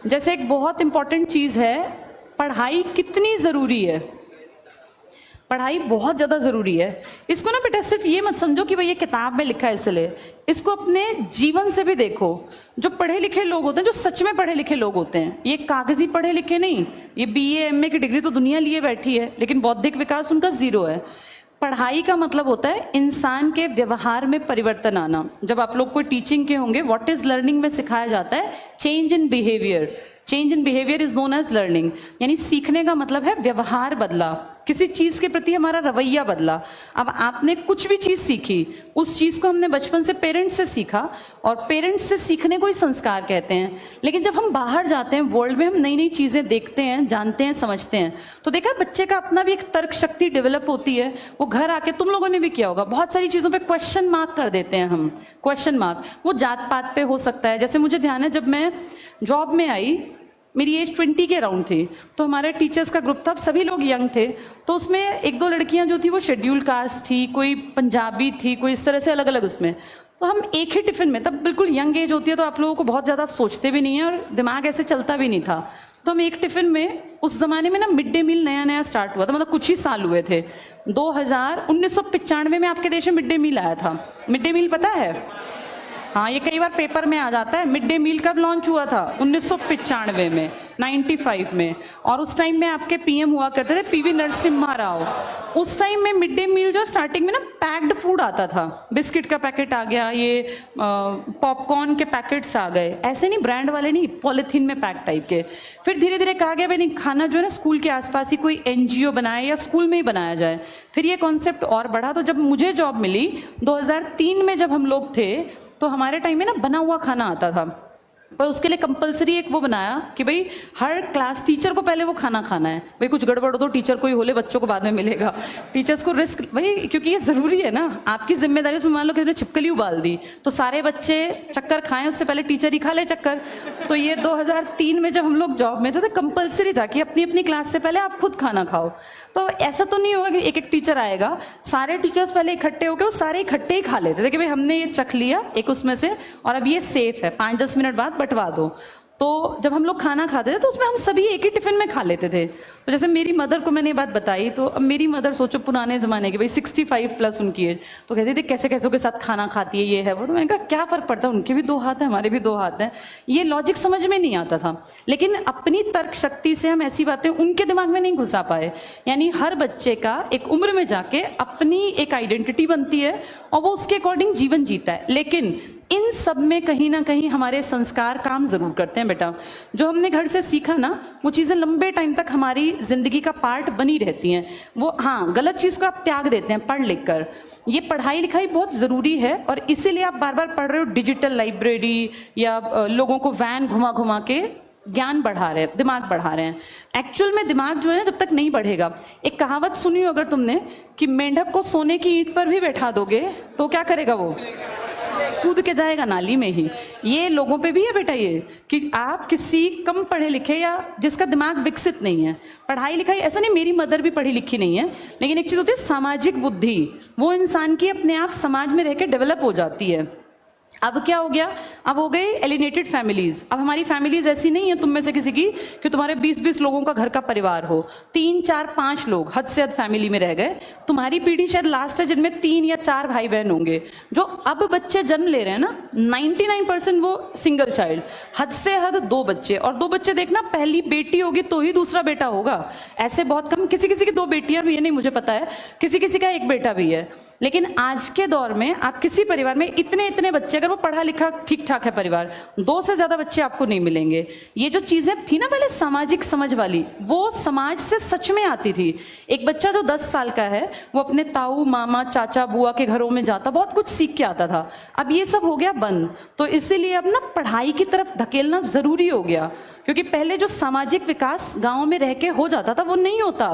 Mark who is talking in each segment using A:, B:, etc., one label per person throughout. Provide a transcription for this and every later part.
A: जैसे एक बहुत इंपॉर्टेंट चीज है, पढ़ाई कितनी जरूरी है। पढ़ाई बहुत ज्यादा जरूरी है। इसको ना बेटा सिर्फ ये मत समझो कि भाई ये किताब में लिखा है इसलिए, इसको अपने जीवन से भी देखो। जो पढ़े लिखे लोग होते हैं, जो सच में पढ़े लिखे लोग होते हैं, ये कागजी पढ़े लिखे नहीं, ये बीए एमए की डिग्री तो दुनिया लिए बैठी है लेकिन बौद्धिक विकास उनका जीरो है। पढ़ाई का मतलब होता है इंसान के व्यवहार में परिवर्तन आना। जब आप लोग कोई टीचिंग के होंगे, व्हाट इज लर्निंग में सिखाया जाता है change in behaviour. Change in behaviour is known as learning, यानी सीखने का मतलब है व्यवहार बदला, किसी चीज के प्रति हमारा रवैया बदला। अब आपने कुछ भी चीज सीखी, उस चीज को हमने बचपन से पेरेंट्स से सीखा, और पेरेंट्स से सीखने को ही संस्कार कहते हैं। लेकिन जब हम बाहर जाते हैं, वर्ल्ड में हम नई नई चीजें देखते हैं, जानते हैं, समझते हैं, तो देखा बच्चे का अपना भी एक तर्क शक्ति डेवलप होती है। वो घर आके, तुम लोगों ने भी किया होगा, बहुत सारी चीजों पे क्वेश्चन मार्क कर देते हैं हम। क्वेश्चन मार्क वो जात पात पे हो सकता है। जैसे मुझे ध्यान है, जब मैं जॉब में आई, मेरी एज 20 के अराउंड थी, तो हमारे टीचर्स का ग्रुप था, सभी लोग यंग थे। तो उसमें एक दो लड़कियां जो थी वो शेड्यूल कास्ट थी, कोई पंजाबी थी, कोई इस तरह से अलग अलग उसमें। तो हम एक ही टिफिन में, तब बिल्कुल यंग एज होती है तो आप लोगों को बहुत ज़्यादा सोचते भी नहीं है और दिमाग ऐसे चलता भी नहीं था। तो हम एक टिफिन में, उस जमाने में ना मिड डे मील नया नया स्टार्ट हुआ था, मतलब कुछ ही साल हुए थे। 1995 में आपके देश में मिड डे मील आया था। मिड डे मील पता है? हाँ, ये कई बार पेपर में आ जाता है। मिड डे मील कब लॉन्च हुआ था? 1995 में, 95 में। और उस टाइम में आपके पीएम हुआ करते थे पीवी नरसिम्हा राव। उस टाइम में मिड डे मील जो स्टार्टिंग में ना पैक्ड फूड आता था, बिस्किट का पैकेट आ गया, ये पॉपकॉर्न के पैकेट्स आ गए, ऐसे नहीं, ब्रांड वाले नहीं, पॉलिथीन में पैक टाइप के। फिर धीरे धीरे कहा गया भाई नहीं, खाना जो है ना स्कूल के आसपास ही कोई एनजीओ बनाए या स्कूल में ही बनाया जाए। फिर ये कॉन्सेप्ट और बढ़ा। तो जब मुझे जॉब मिली 2003 में, जब हम लोग थे, तो हमारे टाइम में ना बना हुआ खाना आता था, पर उसके लिए कंपलसरी एक वो बनाया कि भाई हर क्लास टीचर को पहले वो खाना खाना है। भाई कुछ गड़बड़ हो तो टीचर को ही होले, बच्चों को बाद में मिलेगा। टीचर्स को रिस्क, भाई क्योंकि ये जरूरी है ना, आपकी जिम्मेदारी। उसमें मान लो किसी ने छिपकली उबाल दी तो सारे बच्चे चक्कर खाएं, उससे पहले टीचर ही खा ले चक्कर। तो ये 2003 में जब हम लोग जॉब में थे तो कंपलसरी था कि अपनी अपनी क्लास से पहले आप खुद खाना खाओ। तो ऐसा तो नहीं होगा कि एक एक टीचर आएगा, सारे टीचर्स पहले इकट्ठे होकर वो सारे इकट्ठे ही खा लेते थे कि भाई हमने ये चख लिया एक उसमें से, और अब ये सेफ है, 5-10 मिनट बाद बंटवा दो। तो जब हम लोग खाना खाते थे तो उसमें हम सभी एक ही टिफिन में खा लेते थे। तो जैसे मेरी मदर को मैंने ये बात बताई, तो अब मेरी मदर सोचो पुराने जमाने की, भाई 65+ उनकी एज, तो कहती थी कैसे कैसे के साथ खाना खाती है, ये है वो। तो मैंने कहा क्या फर्क पड़ता है, उनके भी 2 हाथ हैं, हमारे भी 2 हाथ हैं। ये लॉजिक समझ में नहीं आता था, लेकिन अपनी तर्क शक्ति से हम ऐसी बातें उनके दिमाग में नहीं घुसा पाए। यानी हर बच्चे का एक उम्र में जाके अपनी एक आइडेंटिटी बनती है और वो उसके अकॉर्डिंग जीवन जीता है। लेकिन इन सब में कहीं ना कहीं हमारे संस्कार काम जरूर करते हैं बेटा। जो हमने घर से सीखा ना, वो चीजें लंबे टाइम तक हमारी जिंदगी का पार्ट बनी रहती हैं। वो हाँ, गलत चीज को आप त्याग देते हैं पढ़ लिख कर। ये पढ़ाई लिखाई बहुत जरूरी है, और इसीलिए आप बार बार पढ़ रहे हो डिजिटल लाइब्रेरी, या लोगों को वैन घुमा घुमा के ज्ञान बढ़ा रहे हैं, दिमाग बढ़ा रहे हैं। एक्चुअल में दिमाग जो है ना, जब तक नहीं बढ़ेगा, एक कहावत सुनी हो अगर तुमने, कि मेंढक को सोने की ईंट पर भी बैठा दोगे तो क्या करेगा, वो कूद के जाएगा नाली में ही। ये लोगों पे भी है बेटा, ये कि आप किसी कम पढ़े लिखे या जिसका दिमाग विकसित नहीं है, पढ़ाई लिखाई, ऐसा नहीं मेरी मदर भी पढ़ी लिखी नहीं है, लेकिन एक चीज होती है सामाजिक बुद्धि, वो इंसान की अपने आप समाज में रह के डेवलप हो जाती है। अब क्या हो गया, अब हो गई एलिनेटेड फैमिलीज। अब हमारी फैमिलीज ऐसी नहीं है तुम में से किसी की कि तुम्हारे 20-20 लोगों का घर का परिवार हो, 3-4-5 लोग हद से हद फैमिली में रह गए। तुम्हारी पीढ़ी शायद लास्ट है जिनमें 3 या 4 भाई बहन होंगे। जो अब बच्चे जन्म ले रहे हैं ना, 99% वो सिंगल चाइल्ड, हद से हद 2 बच्चे। और 2 बच्चे देखना, पहली बेटी होगी तो ही दूसरा बेटा होगा, ऐसे बहुत कम। किसी किसी की 2 बेटियां भी है, नहीं मुझे पता है, किसी किसी का 1 बेटा भी है। लेकिन आज के दौर में आप किसी परिवार में इतने बच्चे, अगर वो पढ़ा लिखा ठीक ठाक है परिवार, 2 से ज्यादा बच्चे आपको नहीं मिलेंगे। ये जो चीजें थी ना पहले सामाजिक समझ वाली, वो समाज से सच में आती थी। एक बच्चा जो 10 साल का है, वो अपने ताऊ मामा चाचा बुआ के घरों में जाता, बहुत कुछ सीख के आता था। अब ये सब हो गया बंद। तो इसीलिए अब ना पढ़ाई की तरफ धकेलना जरूरी हो गया, क्योंकि पहले जो सामाजिक विकास गांव में रह के हो जाता था वो नहीं होता।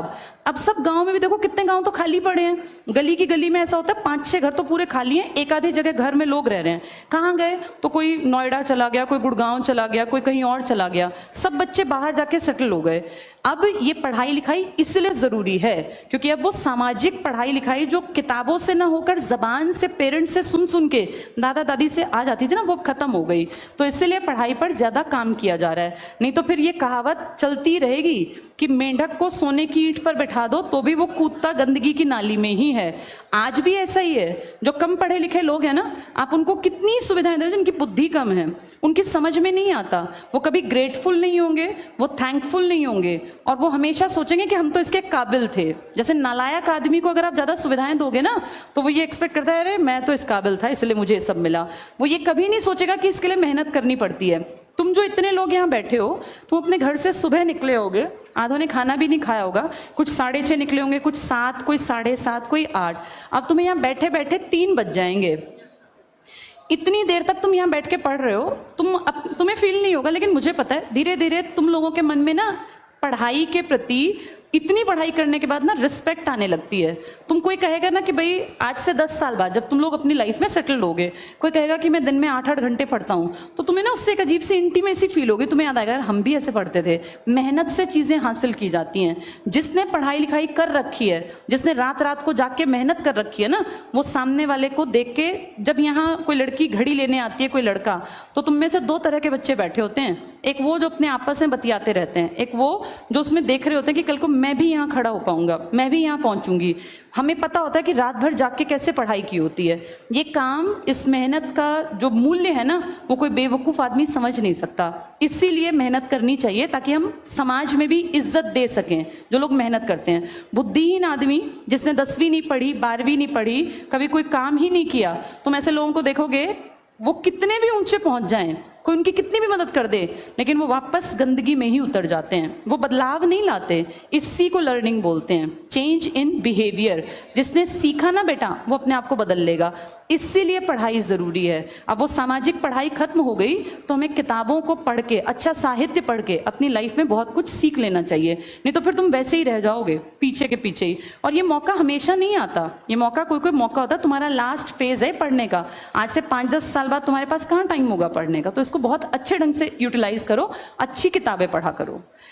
A: अब सब गांव में भी देखो, कितने गांव तो खाली पड़े हैं। गली की गली में ऐसा होता है 5-6 घर तो पूरे खाली हैं, एक आधी जगह घर में लोग रह रहे हैं। कहाँ गए, तो कोई नोएडा चला गया, कोई गुड़गांव चला गया, कोई कहीं और चला गया, सब बच्चे बाहर जाके सेटल हो गए। अब ये पढ़ाई लिखाई इसलिए जरूरी है क्योंकि अब वो सामाजिक पढ़ाई लिखाई जो किताबों से ना होकर जबान से, पेरेंट्स से सुन सुन के, दादा दादी से आ जाती थी ना, वो खत्म हो गई। तो इसलिए पढ़ाई पर ज्यादा काम किया जा रहा है। नहीं तो फिर ये कहावत चलती रहेगी कि मेंढक को सोने की ईंट पर बैठा दो तो भी वो कूदता गंदगी की नाली में ही है। आज भी ऐसा ही है। जो कम पढ़े लिखे लोग हैं ना, आप उनको कितनी सुविधाएं दे, जिनकी बुद्धि कम है, उनकी समझ में नहीं आता, वो कभी ग्रेटफुल नहीं होंगे, वो थैंकफुल नहीं होंगे, और वो हमेशा सोचेंगे कि हम तो इसके काबिल थे। जैसे नालायक आदमी को अगर आप ज्यादा सुविधाएं दोगे ना, तो वो ये एक्सपेक्ट करता है, अरे मैं तो इस काबिल था इसलिए मुझे ये सब मिला। वो ये कभी नहीं सोचेगा कि इसके लिए मेहनत करनी पड़ती है। तुम जो इतने लोग यहाँ बैठे हो, तुम अपने घर से सुबह निकले होगे, आधों ने खाना भी नहीं खाया होगा, कुछ 6:30 निकले होंगे, कुछ 7, कोई 7:30, कोई 8। अब तुम्हें यहाँ बैठे बैठे 3 बज जाएंगे। इतनी देर तक तुम यहाँ बैठ के पढ़ रहे हो, तुम्हें फील नहीं होगा, लेकिन मुझे पता है धीरे धीरे तुम लोगों के मन में ना पढ़ाई के प्रति, इतनी पढ़ाई करने के बाद ना रिस्पेक्ट आने लगती है। तुम, कोई कहेगा ना कि भाई आज से 10 साल बाद जब तुम लोग अपनी लाइफ में सेटल होगे, कोई कहेगा कि मैं दिन में 8-8 घंटे पढ़ता हूँ, तो तुम्हें ना उससे एक अजीब सी इंटीमेसी फील होगी। तुम्हें याद आएगा हम भी ऐसे पढ़ते थे। मेहनत से चीजें हासिल की जाती हैं। जिसने पढ़ाई लिखाई कर रखी है, जिसने रात रात को जाके मेहनत कर रखी है ना, वो सामने वाले को देख के, जब यहाँ कोई लड़की घड़ी लेने आती है, कोई लड़का, तो तुम में से 2 तरह के बच्चे बैठे होते हैं। एक वो जो अपने आपस में बतियाते रहते हैं, एक वो जो उसमें देख रहे होते हैं कि कल को मैं भी यहाँ खड़ा हो पाऊंगा, मैं भी यहाँ पहुंचूंगी। हमें पता होता है कि रात भर जाग के कैसे पढ़ाई की होती है। ये काम, इस मेहनत का जो मूल्य है ना, वो कोई बेवकूफ आदमी समझ नहीं सकता। इसीलिए मेहनत करनी चाहिए ताकि हम समाज में भी इज्जत दे सकें जो लोग मेहनत करते हैं। बुद्धिहीन आदमी जिसने 10वीं नहीं पढ़ी, 12वीं नहीं पढ़ी, कभी कोई काम ही नहीं किया, तुम ऐसे लोगों को देखोगे वो कितने भी ऊंचे पहुंच जाएं, कोई उनकी कितनी भी मदद कर दे, लेकिन वो वापस गंदगी में ही उतर जाते हैं। वो बदलाव नहीं लाते। इसी को लर्निंग बोलते हैं, चेंज इन बिहेवियर। जिसने सीखा ना बेटा, वो अपने आप को बदल लेगा। इसीलिए पढ़ाई जरूरी है। अब वो सामाजिक पढ़ाई खत्म हो गई तो हमें किताबों को पढ़ के, अच्छा साहित्य पढ़ के अपनी लाइफ में बहुत कुछ सीख लेना चाहिए। नहीं तो फिर तुम वैसे ही रह जाओगे, पीछे के पीछे ही। और ये मौका हमेशा नहीं आता। ये मौका कोई कोई मौका होता है, तुम्हारा लास्ट फेज है पढ़ने का। आज से 5-10 साल बाद तुम्हारे पास कहाँ टाइम होगा पढ़ने का। तो इसको बहुत अच्छे ढंग से यूटिलाइज करो, अच्छी किताबें पढ़ा करो।